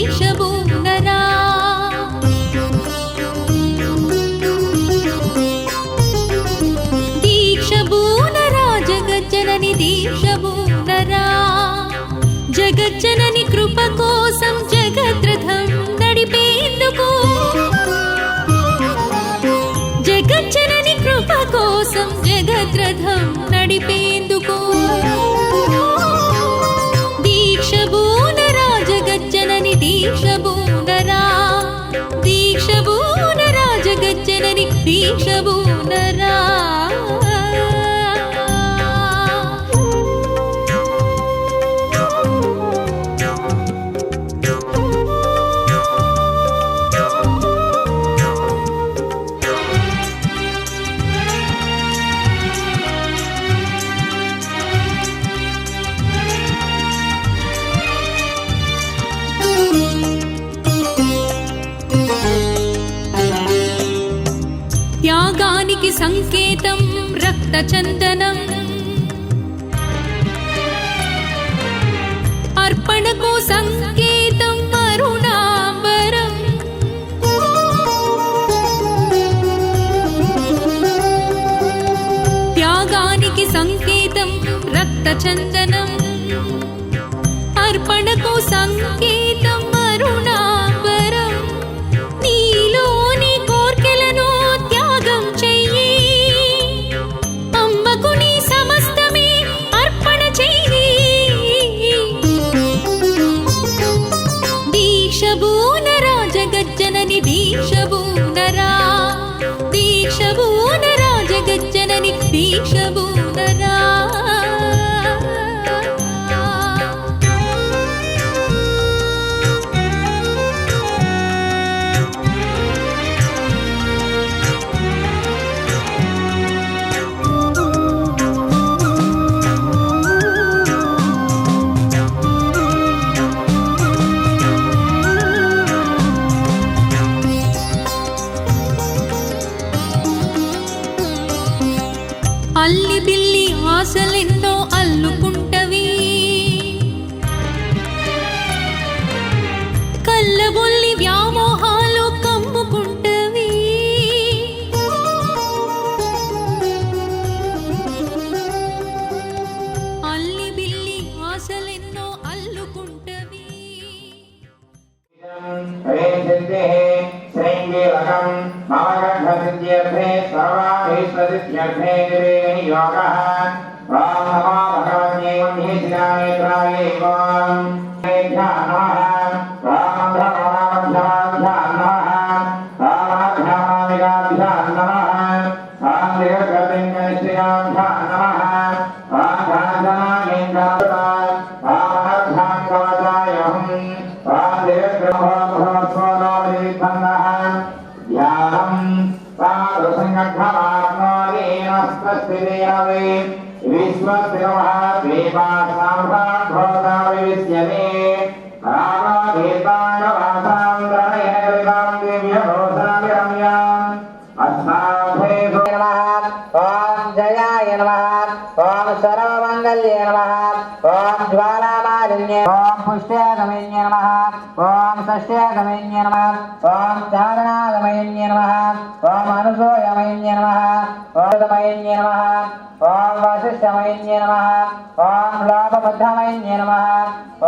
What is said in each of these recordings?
దీక్షబూనరా దీక్షబూనరా జగజ్జనని దీక్షబూనరా జగజ్జనని కృప కోసం జగద్రథం నడిపేందుకు జగజ్జనని కృప కోసం జగద్రథం నడిపేందుకు దీక్షబూనరా జగజ్జనని దీక్షబూనరా దీక్షబూనరా జగజ్జనని దీక్షబూనరా త్యాగానికి సంకేతం రక్తచందనం అర్పణకు సంకేతం అరుణాంబరం త్యాగానికి సంకేతం రక్తచందనం అర్పణకు సంకేతం అరుణాంబరం నీలోని కోర్కెలను త్యాగం చెయ్యి అమ్మకు నీ సమస్తమే అర్పణ చెయ్యి దీక్షబూనరా జగజ్జనని దీక్షబూనరా దీక్షబూనరా జగజ్జనని దీక్షబూనరా అల్లి బిల్లి ఆశలెన్నో అల్లుకుంటవి కళ్ళబొల్లి వ్యామోహాలు కమ్ముకుంటవి అల్లి బిల్లి ఆశలెన్నో అల్లుకుంటవి ममगर्भसिद्ध्यर्थे सर्वाभीष्टसिद्ध्यर्थे योगः ॐ नमो भगवते महेशिराय ॐ नमः ॐ धर्मनामध्याभ्यां नमः ॐ ध्यानामिकाभ्यां नमः ॐ दीर्घकर्तिङ्कनिष्ठिकाभ्यां नमः ॐ धनधनागेन्द्राय ॐ कवचायहं ॐ दीर्घभवस्वरोदिभन्नः ध्यानं साधुसंगठमात्मनेनस्पस्तिदेवे विश्वस्तिर्महाद्वीपासाम्भ्रान्भोगाविविश्यते रामगीताङ्गवासान्द्रणयनगरितां दिव्यभूषाभिरम्याम् अस्माभे नमः ॐ जयाय नमः ॐ सर्वमङ्गल्ये नमः ॐ ज्वालामालिन्ये ॐ पुष्ट्यागमयन्ये नमः ॐ षष्ट्यागमयन्ये नमः ॐ चारणागमयन्ये नमः ॐ अनुसूयमयन्ये नमः ॐ दमयन्ये नमः ॐ वसिष्ठमयन्ये नमः ॐ लोभबद्धमयन्ये नमः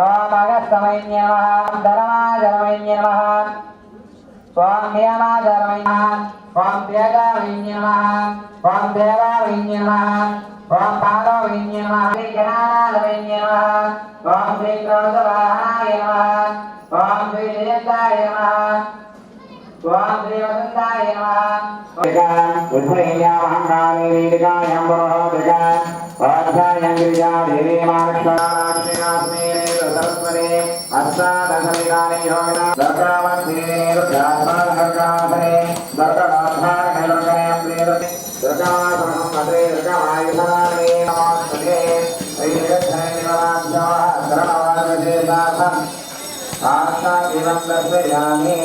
ॐ अगस्त्यमयन्ये नमः ॐ धर्माजरमयन्ये नमः ॐ नियमाजरमयन्ये नमः ॐ त्यागामयन्ये नमः ॐ देवामयन्ये नमः ॐ पादमयन्ये नमः श्रीगणानाथमयन्ये नमः ॐ श्रीक्रोधवाहनाय नमः ॐ श्रीजयन्ताय नमः ॐ श्रीवसन्ताय नमः उद्भयन्यामहङ्कारेणीलिकायां पुरोहोदृका वाध्यायां गिरिजा देवी महालक्ष्मीनास्मे सरस्वते अष्टादशलिकानि योगिना दुर्गावत्सेने रुद्रात्मानगर्गासने दुर्गवाधारणे दुर्गणे प्रेरते दुर्गासनं मद्रे दुर्गमायुधनाने नमस्ते श्रीजगद्धने निवासाः शरणवादविशेषार्थम् आस्तादिवं दर्शयामि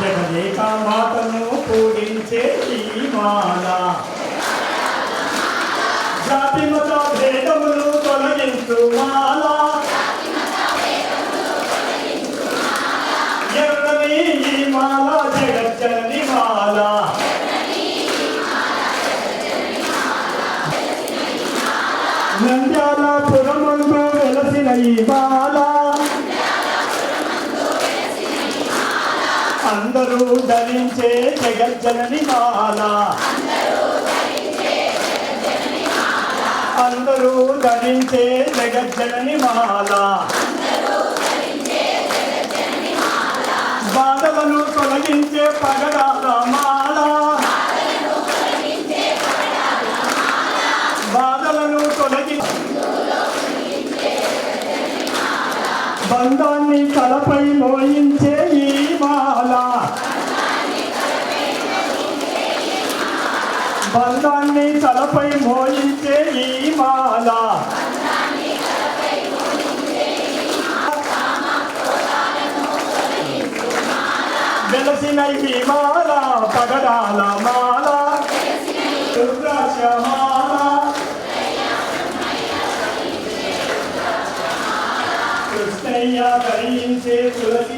జగదేక మాతను పూజించే ఈ మాల జాతి మత భేదములు తొలగించు మాల అందరూ ధరించే జగజ్జనని మాల అందరూ ధరించే జగజ్జనని మాల బాధలను తొలగించే పగడాల మాల బాధలను బంధాన్ని తలపై మోయించే ఈ మాల బంధాన్ని తలపై మోయించే ఈ మాల వెలసిన ఈ మాల పగడాల మాల రుద్రాక్ష మాల కృష్ణయ్య ధరించే తులసి